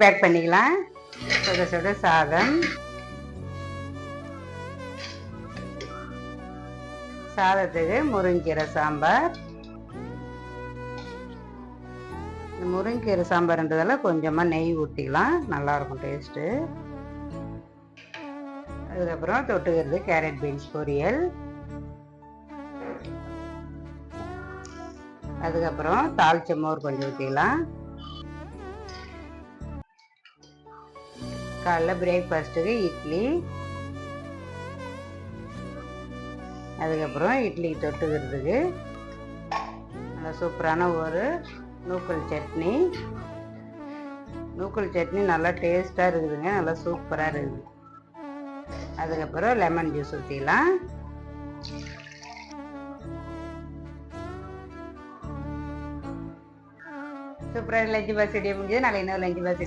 Back பண்ணிக்கலாம். சுட சுட சாதம், சாதத்துக்கு முருங்கீரை சாம்பார். இந்த முருங்கீரை சாம்பார்ன்றதால கொஞ்சமாக நெய் ஊற்றிக்கலாம், நல்லாயிருக்கும் டேஸ்ட்டு. அதுக்கப்புறம் தொட்டுக்கிறது கேரட் பீன்ஸ் பொரியல். அதுக்கப்புறம் தாளிச்ச மோர் கொஞ்சம் ஊற்றிக்கலாம். காலைல பிரேக்ஃபாஸ்ட்டுக்கு இட்லி. அதுக்கப்புறம் இட்லி தொட்டுக்கிறதுக்கு நல்லா சூப்பரான ஒரு நூக்கல் சட்னி. நூக்கல் சட்னி நல்லா டேஸ்ட்டாக இருக்குதுங்க, நல்லா சூப்பராக இருக்குது. அதுக்கப்புறம் லெமன் ஜூஸ் ஊற்றிக்கலாம். சூப்பராக லஞ்சு பாக்ஸ் ரெடி முடிஞ்சது. நாளை இன்னொரு லஞ்சு பாக்ஸ் ரெடி